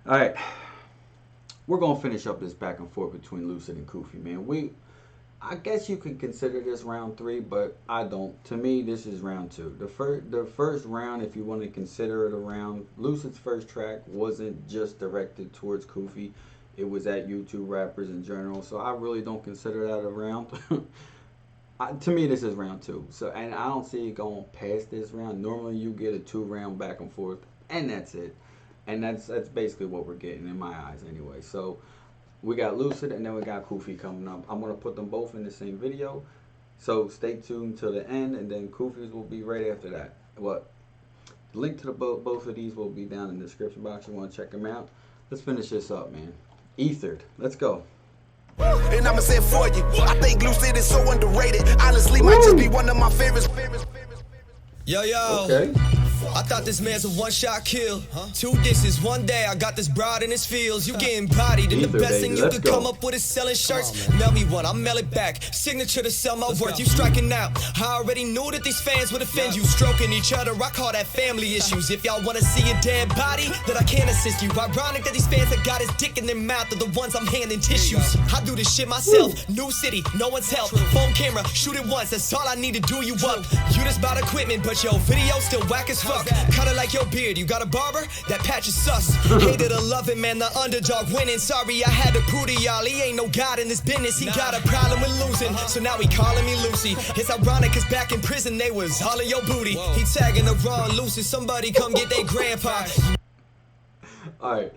All right, we're gonna finish up this back and forth between Lucid and Kufi, man. I guess you could consider this round three, but I don't. To me, this is round two. The first round, if you want to consider it a round, Lucid's first track wasn't just directed towards Kufi. It was at YouTube rappers in general, so I really don't consider that a round. To me, this is round two. So, and I don't see it going past this round. Normally, you get a 2 round back and forth, and that's it. And that's basically what we're getting in my eyes, anyway. So, we got Lucid, and then we got Kufi coming up. I'm gonna put them both in the same video. So stay tuned till the end, and then Kufi's will be right after that. What? The link to the both of these will be down in the description box. You want to check them out? Let's finish this up, man. Ethered. Let's go. And I'ma say it for you. I think Lucid is so underrated. Honestly, might just be one of my favorites. Yo, yo. Okay. I thought this man's a one-shot kill. 2 disses, one day I got this broad in his fields. You getting bodied, and the Ether, best baby, thing you let's could go. come up with is selling shirts. Mail me one, I'll mail it back. Signature to sell my worth. You striking out. I already knew that these fans would offend you. Stroking each other, I call that family issues. If y'all wanna see a dead body, then I can't assist you. Ironic that these fans that got his dick in their mouth are the ones I'm handing tissues. I do this shit myself. New city, no one's help. Phone camera, shoot it once. That's all I need to do you up. You just bought equipment, but your video still whack as fuck. Kinda like your beard, you got a barber? That patch is sus. Hated or love it, man, the underdog winning. Sorry, I had to prove to y'all, he ain't no god in this business. He got a problem with losing, so now he calling me Lucy. It's ironic, cause back in prison, they was all in your booty. He tagging the wrong Lucid, somebody come get their grandpa. Alright.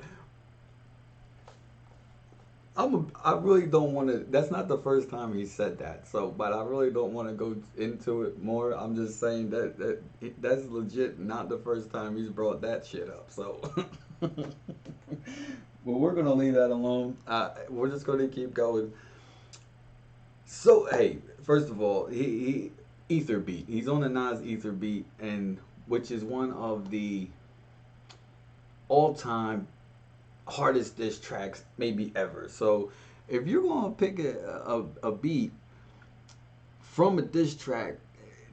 I really don't want to. That's not the first time he said that. So, but I really don't want to go into it more. I'm just saying that's legit not the first time he's brought that shit up. So, but we're gonna leave that alone. We're just gonna keep going. So, hey, first of all, he Ether beat. He's on the Nas Ether beat, and which is one of the all-time hardest diss tracks maybe ever. So if you're gonna pick a beat from a diss track,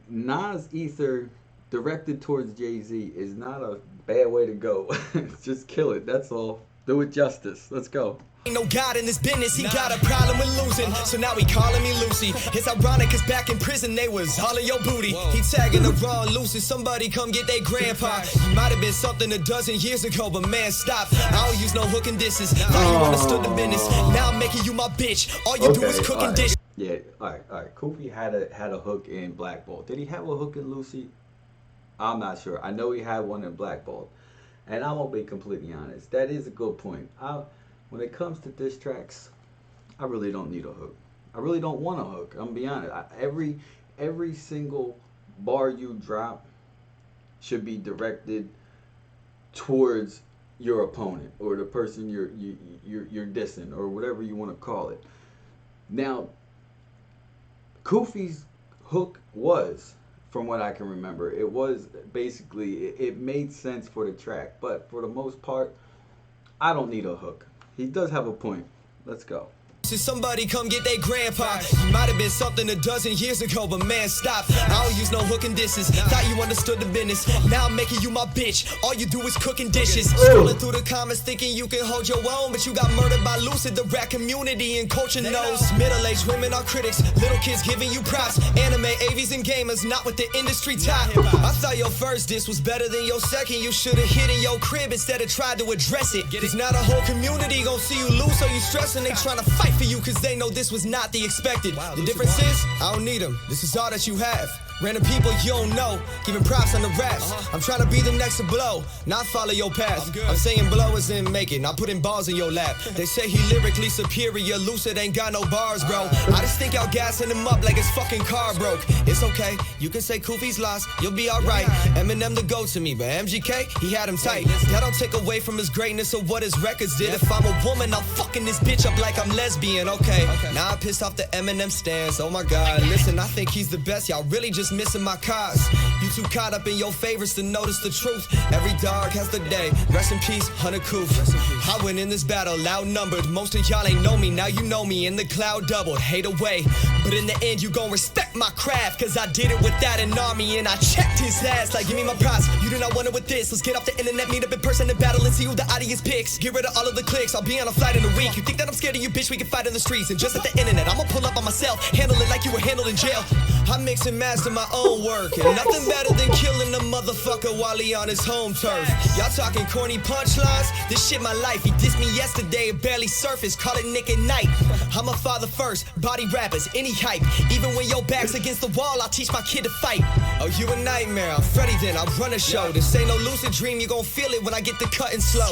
Nas Ether directed towards Jay-Z is not a bad way to go. Just kill it, that's all. Do it justice. Let's go. Ain't no god in this business, he got a problem with losing, so now he calling me Lucy. It's ironic, cause back in prison, they was all in your booty. He tagging the wrong Lucid, somebody come get their grandpa. You might have been something a dozen years ago, but man, stop. I don't use no hook and disses. Thought you understood the business. Now I'm making you my bitch. All you do is cook and dish. Yeah, alright. Kufi had a hook in Black Ball. Did he have a hook in Lucy? I'm not sure. I know he had one in Black Ball. And I'm gonna be completely honest. That is a good point. When it comes to diss tracks, I really don't need a hook. I really don't want a hook. I'm gonna be honest. Every single bar you drop should be directed towards your opponent or the person you're dissing or whatever you want to call it. Now, Kufi's hook was, from what I can remember, it was basically it made sense for the track, but for the most part, I don't need a hook. He does have a point. Let's go. Somebody come get their grandpa. You might have been something a dozen years ago, but man, stop. I don't use no hook and disses. Thought you understood the business. Now I'm making you my bitch. All you do is cooking dishes. Scrolling through the comments thinking you can hold your own, but you got murdered by Lucid. The rap community and culture knows. Middle-aged women are critics. Little kids giving you props. Anime, AVs, and gamers, not with the industry top. I thought your first diss was better than your second. You should have hid in your crib instead of tried to address it. Cause now the whole community gon' see you lose, so you stressing. They trying to fight for you cause they know this was not the expected. The difference is, I don't need them. This is all that you have. Random people you don't know, giving props on the raps. I'm trying to be the next to blow, not follow your path. I'm saying blow as in make it, not putting balls in your lap. They say he lyrically superior, Lucid ain't got no bars, bro. I just think y'all gassing him up like his fucking car broke. It's okay, you can say Kufi's lost, you'll be alright. Eminem the go to me, but MGK, he had him tight. That don't take away from his greatness or what his records did. If I'm a woman, I'm fucking this bitch up like I'm lesbian. being okay. Now I pissed off the Eminem stands. Oh my God, listen, I think he's the best. Y'all really just missing my cause. You too caught up in your favorites to notice the truth. Every dog has the day. Rest in peace, Hunter Kuf. I went in this battle outnumbered. Most of y'all ain't know me, now you know me. And the cloud doubled, hate away. But in the end, you gon' respect my craft. Cause I did it without an army and I checked his ass. Like, give me my props. You do not want it with this. Let's get off the internet, meet up in person and battle and see who the audience picks. Get rid of all of the clicks. I'll be on a flight in a week. You think that I'm scared of you, bitch? We can fight in the streets. And just at the internet, I'ma pull up on myself. Handle it like you were handled in jail. I mix and master my own work. And nothing better than killing the motherfucker while he on his home turf. Y'all talking corny punchlines? This shit my life. He dissed me yesterday, it barely surfaced. Call it Nick at night. I'm a father first, body rappers, any hype. Even when your back's against the wall, I'll teach my kid to fight. Oh, you a nightmare, I'm Freddy then, I run a show. This ain't no lucid dream, you gon' feel it when I get the cutting slow.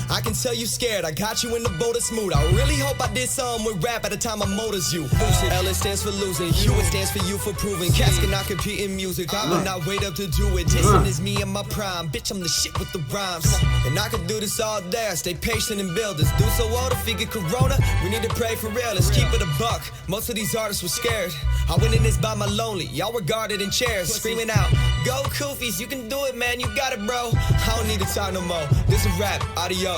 I can tell you scared, I got you in the boat of smooth. I really hope I did something with rap at the time I motors you. Lucid, L, it stands for losing, U, it stands for you for proving. Cats cannot compete in music, I will not wait up to do it. Dissing is me in my prime, bitch, I'm the shit with the rhymes. And I could do this all day, I stay patient and build this. Do so well to figure corona, we need to pray for real, let's keep it a buck. Most of these artists were scared, I went in this by my lonely. Y'all were guarded in chairs, screaming out, go Kufis, you can do it, man, you got it, bro. I don't need to talk no more, this is rap, adios.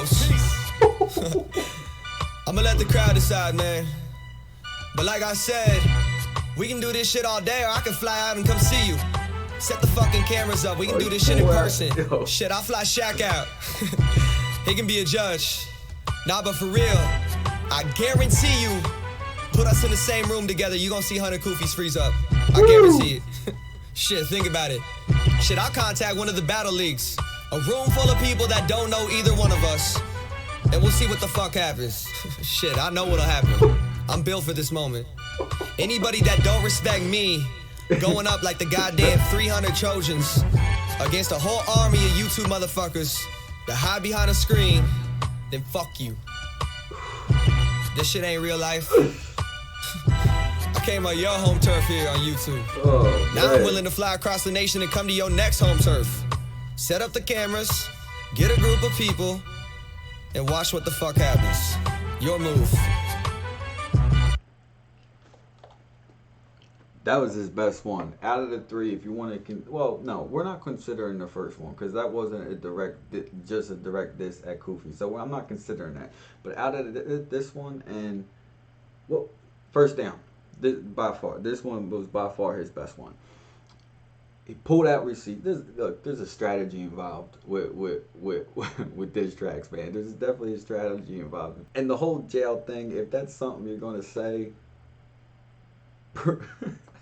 I'ma let the crowd decide, man. But like I said, we can do this shit all day, or I can fly out and come see you. Set the fucking cameras up, we can do this shit in person. Shit, I'll fly Shaq out. He can be a judge. Nah, but for real, I guarantee you, put us in the same room together, you gon' see Hunter Kufis freeze up. I guarantee it. Shit, think about it. Shit, I'll contact one of the battle leagues. A room full of people that don't know either one of us. And we'll see what the fuck happens. Shit, I know what'll happen. I'm built for this moment. Anybody that don't respect me, going up like the goddamn 300 Trojans against a whole army of you two motherfuckers that hide behind a screen, then fuck you. This shit ain't real life. I came on your home turf here on YouTube. Oh, now I'm willing to fly across the nation and come to your next home turf. Set up the cameras, get a group of people, and watch what the fuck happens. Your move. That was his best one. Out of the three, if you want to... Well, no, we're not considering the first one because that wasn't just a direct diss at Kufis. So I'm not considering that. But out of this one and... Well, first down. This one was by far his best one. He pulled out receipts. There's a strategy involved with diss tracks, man. There's definitely a strategy involved. And the whole jail thing, if that's something you're going to say,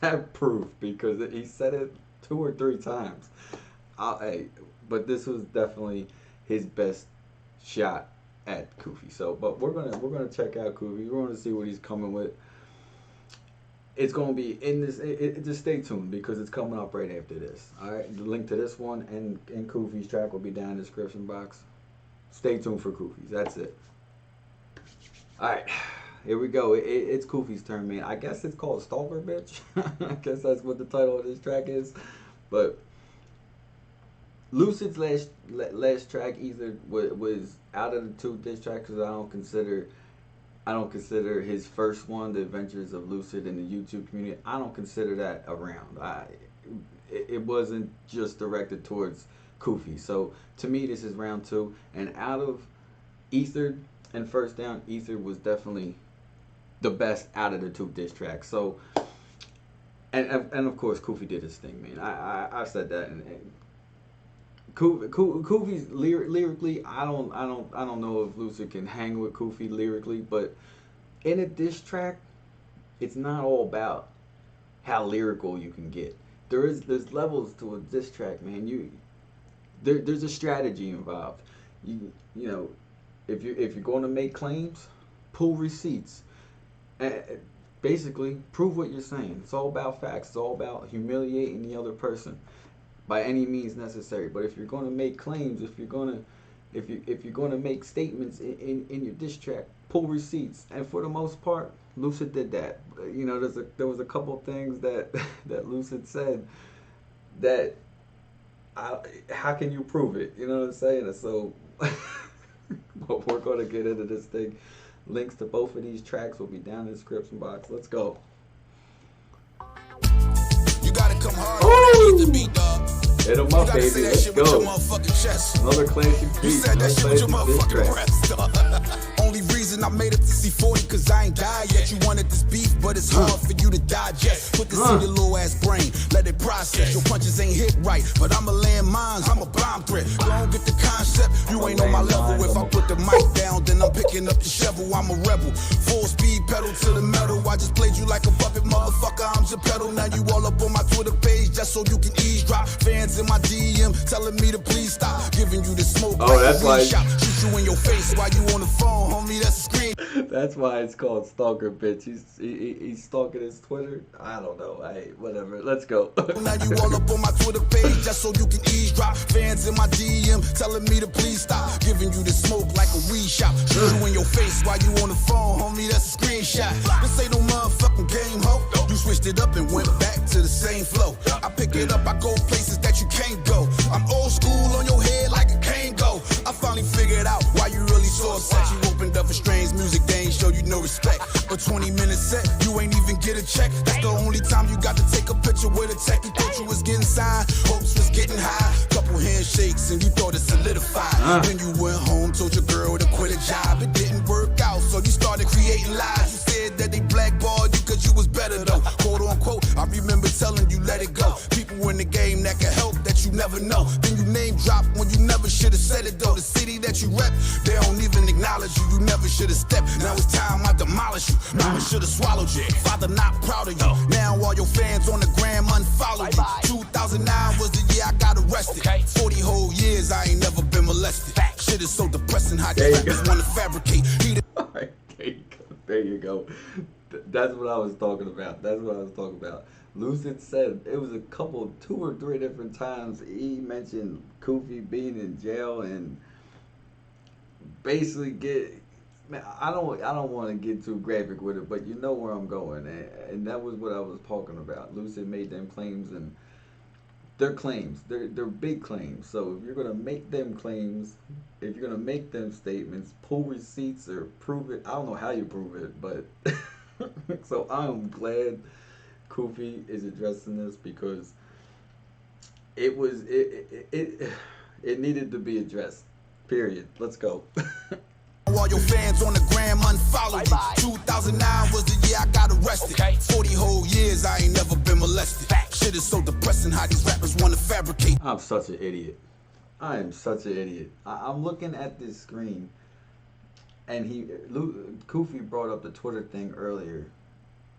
have proof, because he said it 2 or 3 times. But this was definitely his best shot at Kufis. So, but we're gonna check out Kufis. We're gonna see what he's coming with. It's gonna be in this. Just stay tuned because it's coming up right after this. All right, the link to this one and Kufis track will be down in the description box. Stay tuned for Kufis. That's it. All right. Here we go. It's Kufis' turn, man. I guess it's called Stalker, bitch. I guess that's what the title of this track is. But Lucid's last track either was out of the 2 diss tracks, because I don't consider his first one, The Adventures of Lucid, in the YouTube community. I don't consider that around. It wasn't just directed towards Kufis. So to me, this is round 2. And out of Ether and First Down, Ether was definitely the best out of the 2 diss tracks. So, and of course, Kufi did his thing, man. I said that. And Kufi's lyrically, I don't know if Lucid can hang with Kufi lyrically, but in a diss track, it's not all about how lyrical you can get. There's levels to a diss track, man. There's a strategy involved. You know, if you're going to make claims, pull receipts. Basically, prove what you're saying. It's all about facts. It's all about humiliating the other person by any means necessary. But if you're going to make claims, if you're going to make statements in your diss track, pull receipts. And for the most part, Lucid did that. You know, there was a couple things that Lucid said that how can you prove it? You know what I'm saying? And so, but we're going to get into this thing. Links to both of these tracks will be down in the description box. Let's go. You gotta come hard on that beat, dog. Hit 'em up, baby. Let's go. Another classic beat. You said that shit with your motherfucking breath, dog. Only reason I made it to C40 cause I ain't died yet. You wanted this beef, but it's hard for you to digest. Put this in your little ass brain, let it process. Your punches ain't hit right, but I'ma land mines. I'm a bomb threat. You don't get the concept, you ain't on my level. If I put the mic down, then I'm picking up the shovel. I'm a rebel, full speed pedal to the metal. I just played you like a puppet, motherfucker. I'm your pedal. Now you all up on my Twitter page just so you can eavesdrop. Fans in my DM telling me to please stop giving you the smoke. Oh, that's why. Shoot you in your face while you on the phone, homie. That's a screen. That's why it's called Stalker, bitch. He's stalking his Twitter. I don't know. Hey, whatever. Let's go. Now you all up on my Twitter page just so you can eavesdrop. Fans in my DM telling me to please stop giving you the smoke like a weed shop. Shoot you in your face while you on the phone, homie. That's a screenshot. This ain't no motherfucking game, ho. You switched it up and went back to the same flow. I pick it up, I go places that you can't go. I'm old school on your head like a cane go. I finally figured out why you really so upset. You opened up for strange music, they ain't show you no respect. A 20-minute set, you ain't even get a check. That's the only time you got to take a picture with a tech. You thought you was getting signed, hopes was getting high. Couple handshakes and you thought it solidified. Then you went home, told your girl to quit a job. It didn't work out, so you started creating lies. You said that they blackballed you cause you was better though. Quote unquote, I remember telling you let it go. People in the game that can help that you never know. Then you name drop when you never should have said it though. The city that you rep, they don't even acknowledge you. You never should have stepped. Now it's time I demolish you. Mama should have swallowed you. Father not proud of you. Now all your fans on the gram unfollow you. 2009 was the year I got arrested. 40 whole years I ain't never been molested. Shit is so depressing how these rappers want to fabricate. All right, there you go. There you go. That's what I was talking about. That's what I was talking about. Lucid said it was a couple, 2 or 3 different times he mentioned Kufi being in jail and basically man, I don't want to get too graphic with it, but you know where I'm going, and that was what I was talking about. Lucid made them claims, and they're claims. They're big claims. So if you're gonna make them claims, if you're gonna make them statements, pull receipts or prove it. I don't know how you prove it, but so I'm glad Kufi is addressing this because it needed to be addressed. Period. Let's go. All your fans on the gram unfollow you. 2009 was the year I got arrested. 40 whole years I ain't never been molested. Shit is so depressing how these rappers want to fabricate. I'm such an idiot. I am such an idiot. I'm looking at this screen, and Kufi brought up the Twitter thing earlier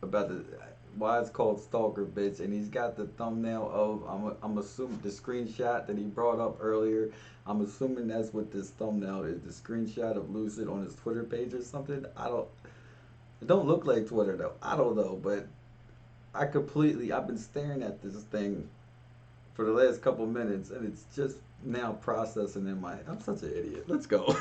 about why it's called Stalker, bitch, and he's got the thumbnail of I'm assuming the screenshot that he brought up earlier. I'm assuming that's what this thumbnail is, the screenshot of Lucid on his Twitter page or something. It don't look like Twitter though. I don't know, but I've been staring at this thing for the last couple minutes, and it's just now processing in my head. I'm such an idiot. Let's go.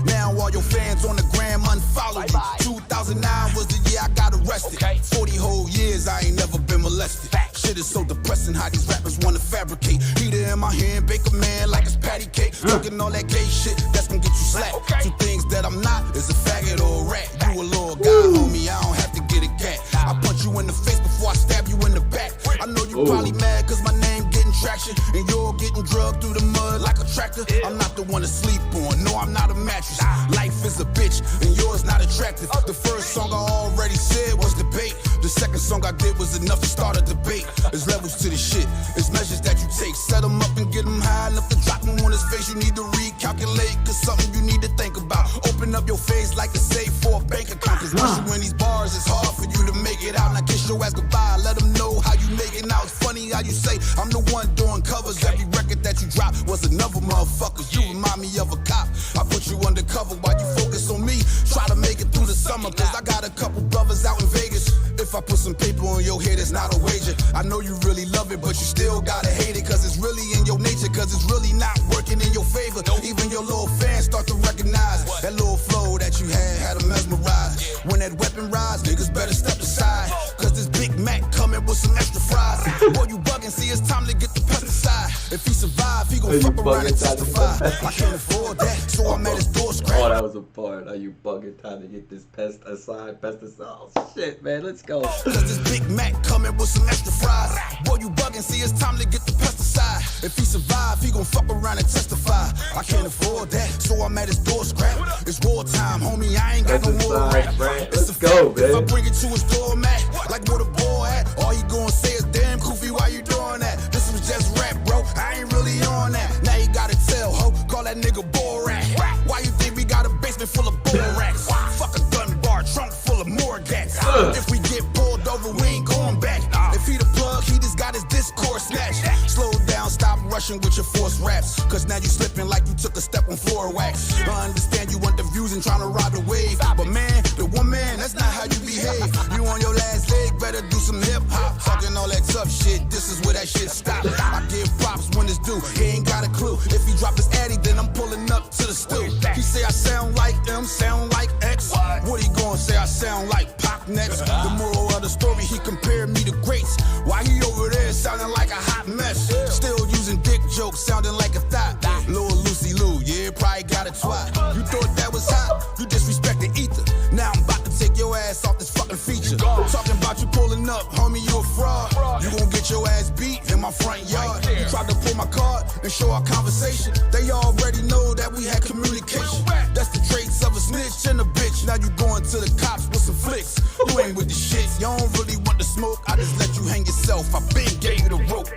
Now all your fans on the gram unfollow you. 2009 was the year I got arrested. 40 whole years I ain't never been molested. Shit is so depressing how these rappers want to fabricate. Heater in my hand, bake a man like it's patty cake. Looking all that gay shit, that's gonna get you slapped. 2 things that I'm not is a faggot or a rat. You a little guy, homie, I don't have to get a cat. I punch you in the face before I stab you in the back. I know you probably mad cause my name getting traction and you're getting drugged through the mud like a tractor. I'm not the one to sleep on, no I'm not a mattress. Life is a bitch and yours not attractive. The first song I already said was debate. The second song I did was enough to start a debate. There's levels to the shit, it's measures that you take. Set them up and get them high enough to drop them on his face. You need to recalculate cause something you need to think about. Open up your face like a safe for a bank account. Cause once you in these bars it's hard for you to make it out. Now kiss your ass goodbye, let them know how you make it out. It's funny how you say I'm the one doing covers. Every record that you drop was another motherfucker. You remind me of a cop. I put you undercover while you focus on me. Try to make it through the summer cause I got a couple brothers out in Vegas. If I put some paper on your head, it's not a wager. I know you really love it, but you still gotta hate it cause it's really in your nature, cause it's really not working in your favor. Even your little fans start to recognize that little flow that you had them mesmerized. When that weapon rise, niggas better step aside cause this Big Mac coming with some extra fries. Boy, you bugging, see it's time to get the pesticide. If he survive, he gon' fuck around and testify. I can't afford that, so I'm at his door scratching. Oh, that was a part. Are you bugging? Time to get this pesticide. Oh, shit, man. Let's go. Cause this Big Mac coming with some extra fries. Boy, you bugging, see it's time to get the pesticide. If he survive, he gon' fuck around and testify. I can't afford that, so I'm at his door scrap. It's war time, homie, I ain't got no more rap. Let's go, man. If I bring it to his doormat, like where the boy at, all he gon' say is, damn, Kufis, why you doing that? This was just rap, bro, I ain't really on that. Now you gotta tell, ho, call that nigga Borat. Why you think we got a basement full of borax? Fuck a gun bar, trunk full of more gas. If we get pulled over, we ain't going back. If he the plug, he just got his Discord snatched. Slow down, stop rushing with your forced raps. Cause now you slipping like you took a step on floor wax. I understand you want the views and trying to ride the wave. But man, the one man, that's not how you behave. You on your last leg, better do some hip hop. Talking all that tough shit, this is where that shit stop. I give props when it's due, he ain't got a clue. If he drop his addy, then I'm pulling up to the stool. He say I sound like M, sound like X. What he gonna say? I sound like Pac next. The moral of the story, he compared me to greats. Why he over there sounding like a hot mess? Still using dick jokes, sounding like a thought. Lil Lucy Lou, yeah, probably got a twat. You thought that was hot? You disrespect the ether. Now I'm about to take your ass off this fucking feature. Talking about you pulling up, homie, you a fraud. You gon' get your ass beat in my front yard. You tried to pull my card and show our conversation. They already know that we had communication. That's the traits of a snitch and a bitch. Now you going to the cops with some flicks. You ain't with the shit, you don't really want the smoke. I just let you hang yourself, I been gave you the rope.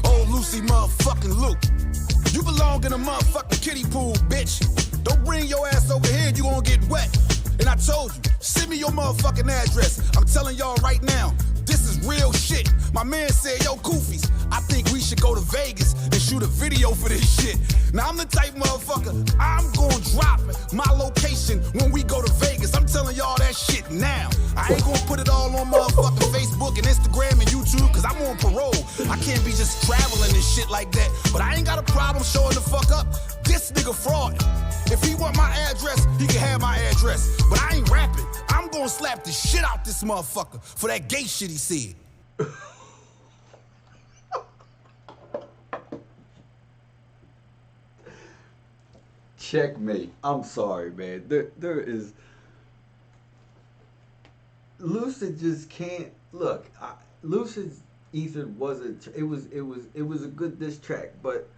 Oh, Lucy motherfucking Luke, you belong in a motherfucking kiddie pool, bitch. Don't bring your ass over here, you gon' get wet. And I told you, send me your motherfucking address. I'm telling y'all right now, this is real shit. My man said, yo, Kufis, I think we should go to Vegas and shoot a video for this shit. Now I'm the type motherfucker, I'm gonna drop my location when we go to Vegas. I'm telling y'all that shit now. I ain't gonna put it all on motherfucking Facebook and Instagram and YouTube, cause I'm on parole. I can't be just traveling and shit like that. But I ain't got a problem showing the fuck up. This nigga fraud. If he want my address, he can have my address. But I ain't rapping. I'm gonna slap the shit out this motherfucker for that gay shit he said. Checkmate. I'm sorry, man. There is. Lucid just can't look. Lucid's Ether wasn't. It was a good diss track, but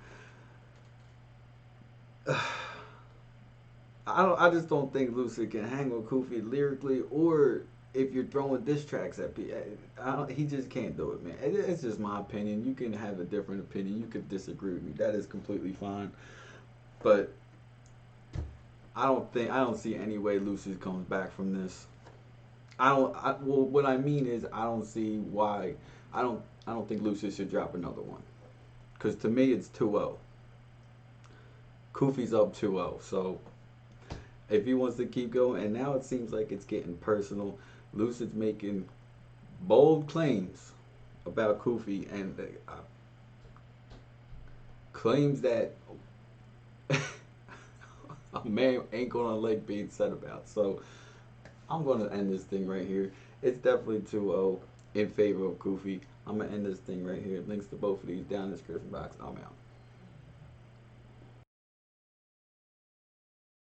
I just don't think Lucid can hang with Kufi lyrically, or if you're throwing diss tracks at people. He just can't do it, man. It's just my opinion. You can have a different opinion. You can disagree with me. That is completely fine. But I don't see any way Lucid comes back from this. Well, what I mean is I don't see why. I don't think Lucid should drop another one. Because to me it's 2-0. Kufi's up 2-0. So if he wants to keep going, and now it seems like it's getting personal. Lucid's making bold claims about Kufi, and claims that a man ain't gonna like being said about. So I'm gonna end this thing right here. It's definitely 2-0 in favor of Kufi. I'm gonna end this thing right here. Links to both of these down in the description box. I'm out.